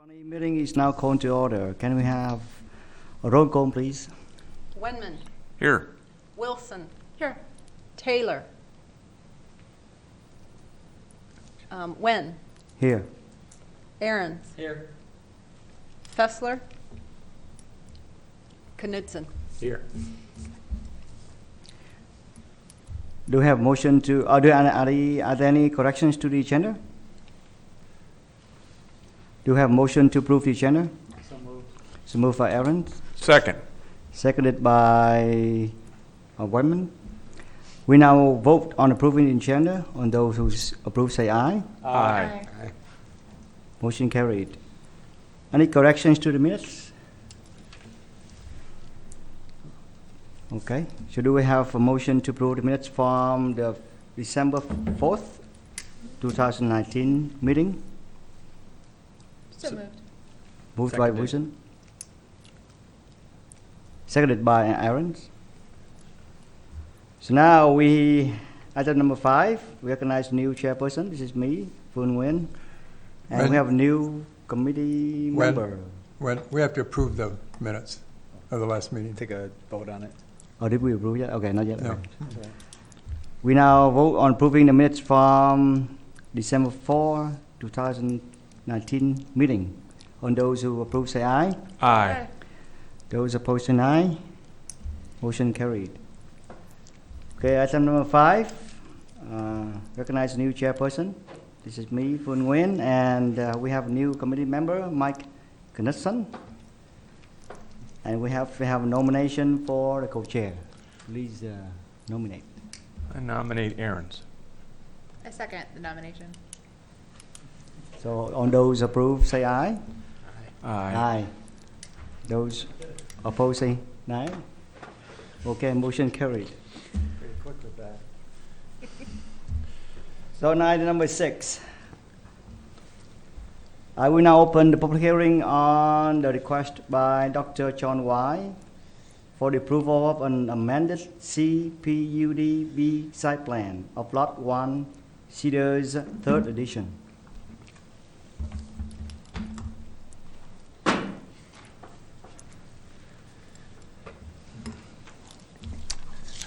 The meeting is now called to order. Can we have a roll call, please? Wenman. Here. Wilson. Here. Taylor. Wen. Here. Aaron's. Here. Fessler. Knudson. Here. Do we have motion to, are there any corrections to the agenda? Do we have motion to approve the agenda? So moved. So moved by Aaron, Second. seconded by Wyman. We now vote on approving the agenda. On those who approve, say aye. Aye. Motion carried. Any corrections to the minutes? Okay. So do we have a motion to approve the minutes from the December 4th, 2019 meeting? So moved. Moved by Seconded. Wilson. Seconded by Aaron. So now item number 5, we recognize new chairperson. This is me, Phuong Nguyen. And we have a new committee When- member. When we have to approve the minutes of the last meeting. Take a vote on it. Oh, did we approve yet? Okay, not yet. No. Okay. We now vote on approving the minutes from December 4, 2019 meeting. On those who approve, say aye. Aye. Those opposed, say nay. Motion carried. Okay, item number 5, recognize new chairperson. This is me, Phuong Nguyen, and we have a new committee member, Mike Knudson. And we have a nomination for the co-chair. Please nominate. I nominate Aaron's. I second the nomination. So on those approved, say aye. Aye. Those opposed, say nay. Okay, motion carried. Pretty quick with that. So now item number 6. I will now open the public hearing on the request by Dr. John Weihe for the approval of an amended PUD-B site plan of Lot 1, Cedar's 3rd edition.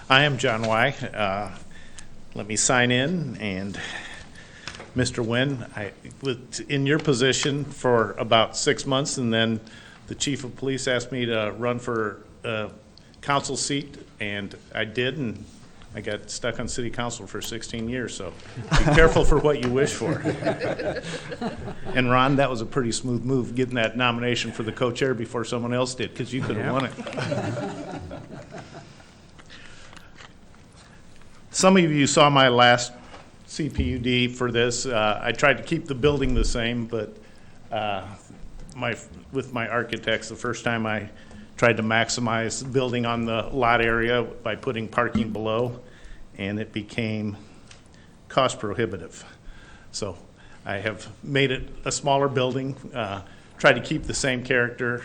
I am John Weihe. Let me sign in, and Mr. Nguyen, I was in your position for about 6 months, and then the chief of police asked me to run for a council seat, and I did, and I got stuck on city council for 16 years, so be careful for what you wish for. And Ron, that was a pretty smooth move, getting that nomination for the co-chair before someone else did, because you could have won it. Some of you saw my last CPUD for this. I tried to keep the building the same, but with my architects, the first time I tried to maximize the building on the lot area by putting parking below, and it became cost prohibitive. So I have made it a smaller building, tried to keep the same character,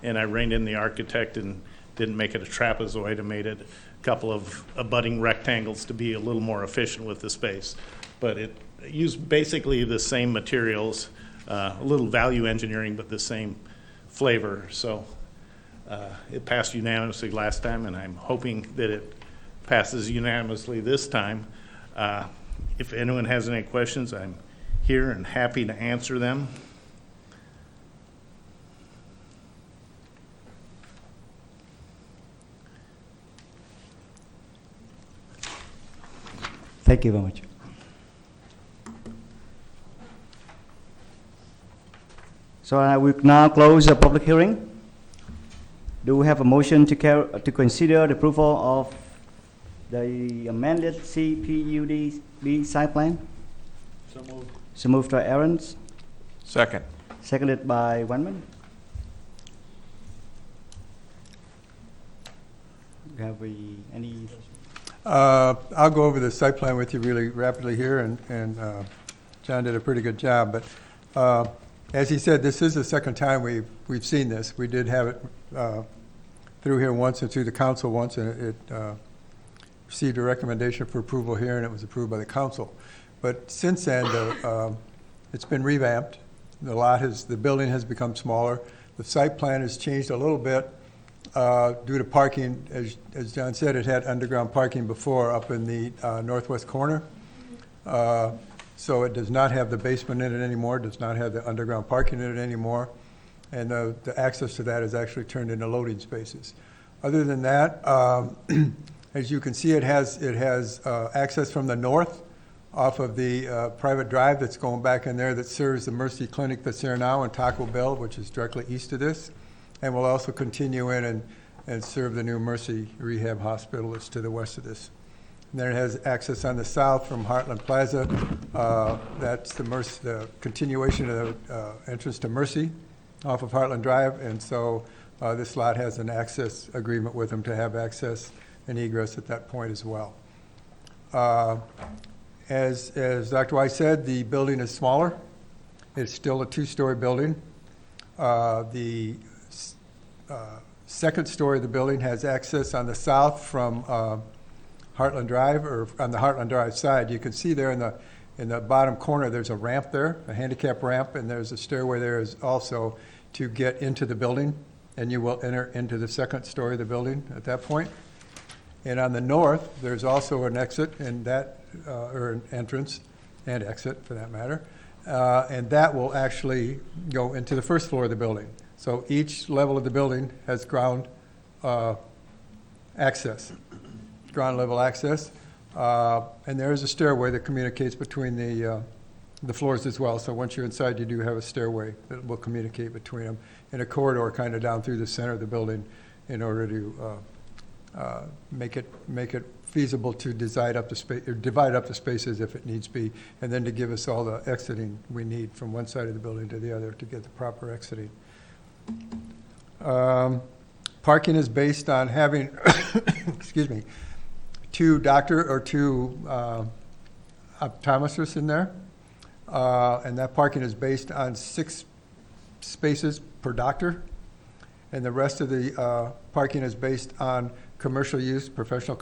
and I reined in the architect and didn't make it a trapezoid. I made it a couple of abutting rectangles to be a little more efficient with the space. But it used basically the same materials, a little value engineering, but the same flavor. So it passed unanimously last time, and I'm hoping that it passes unanimously this time. If anyone has any questions, I'm here and happy to answer them. Thank you very much. So I will now close the public hearing. Do we have a motion to consider the approval of the amended PUD-B site plan? So moved. So moved by Aaron's, Second. seconded by Wenman. Have we any? I'll go over the site plan with you really rapidly here, and John did a pretty good job. But as he said, this is the second time we've seen this. We did have it through here once and through the council once, and it received a recommendation for approval here, and it was approved by the council. But since then, it's been revamped, the building has become smaller. The site plan has changed a little bit due to parking. As John said, it had underground parking before up in the northwest corner. So it does not have the basement in it anymore, does not have the underground parking in it anymore. And the access to that is actually turned into loading spaces. Other than that, as you can see, it has access from the north off of the private drive that's going back in there that serves the Mercy Clinic that's there now and Taco Bell, which is directly east of this. And will also continue in and serve the new Mercy Rehab Hospital that's to the west of this. And then it has access on the south from Heartland Plaza. That's the continuation of the entrance to Mercy off of Heartland Drive. And so this lot has an access agreement with them to have access and egress at that point as well. As Dr. Weihe said, the building is smaller. It's still a two-story building. The second story of the building has access on the south from Heartland Drive, or on the Heartland Drive side. You can see there in the bottom corner, there's a ramp there, a handicap ramp, and there's a stairway there is also to get into the building, and you will enter into the second story of the building at that point. And on the north, there's also an exit, and that, or an entrance and exit for that matter, and that will actually go into the first floor of the building. So each level of the building has ground access, ground level access, and there is a stairway that communicates between the floors as well. So once you're inside, you do have a stairway that will communicate between them, in a corridor kind of down through the center of the building in order to make it feasible to divide up the spaces if it needs be, and then to give us all the exiting we need from one side of the building to the other to get the proper exiting. Parking is based on having, excuse me, two optometrists in there, and that parking is based on 6 spaces per doctor, and the rest of the parking is based on commercial use, professional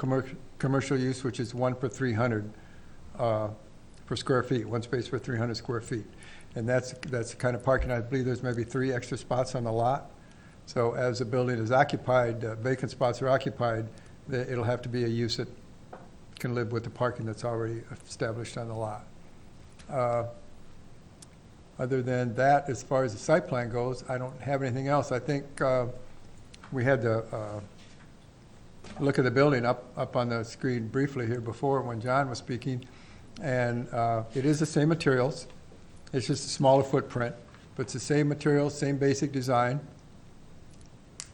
commercial use, which is 1 per 300 per square feet, 1 space per 300 square feet. And that's the kind of parking. I believe there's maybe 3 extra spots on the lot. So as the building is occupied, vacant spots are occupied, it'll have to be a use that can live with the parking that's already established on the lot. Other than that, as far as the site plan goes, I don't have anything else. I think we had to look at the building up on the screen briefly here before when John was speaking, and it is the same materials. It's just a smaller footprint, but it's the same materials, same basic design.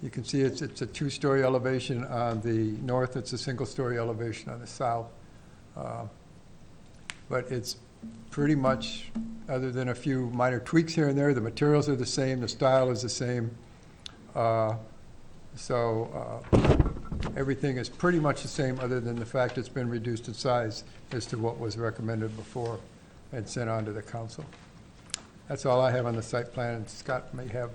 You can see it's a 2-story elevation on the north. It's a single-story elevation on the south. But it's pretty much, other than a few minor tweaks here and there, the materials are the same, the style is the same. Everything is pretty much the same, other than the fact it's been reduced in size as to what was recommended before and sent on to the council. That's all I have on the site plan, and Scott may have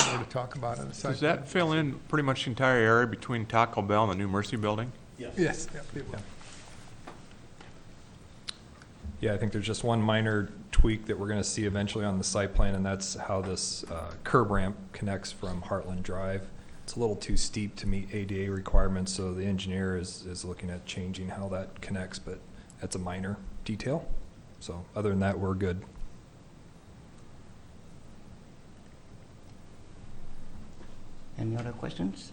more to talk about on the site Does plan. that fill in pretty much the entire area between Taco Bell and the new Mercy building? Yes. Yep, it will. Yeah, I think there's just one minor tweak that we're going to see eventually on the site plan, and that's how this curb ramp connects from Heartland Drive. It's a little too steep to meet ADA requirements, so the engineer is looking at changing how that connects, but that's a minor detail. So other than that, we're good. Any other questions?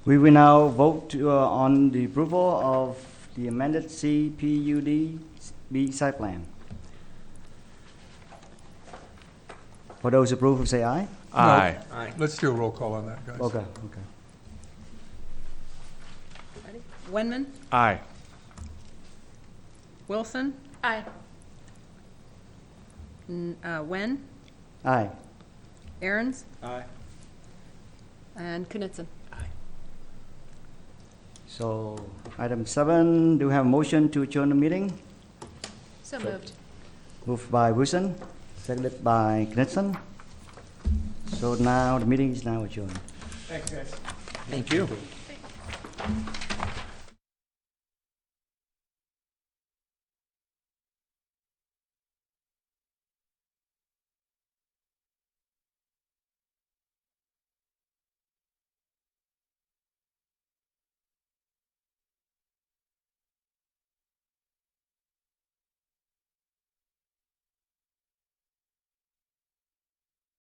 We will now vote on the approval of the amended PUD-B site plan. For those approved, say aye. Aye. Let's do a roll call on that, guys. Okay. Ready? Wenman, Aye. Wilson, Aye. Nguyen, Aye. Aaron's, Aye. and Knudson. So, item 7, do we have a motion to adjourn the meeting? So moved. Moved by Wilson, seconded by Knudson. So now the meeting is now adjourned. Thanks, guys. Thank you.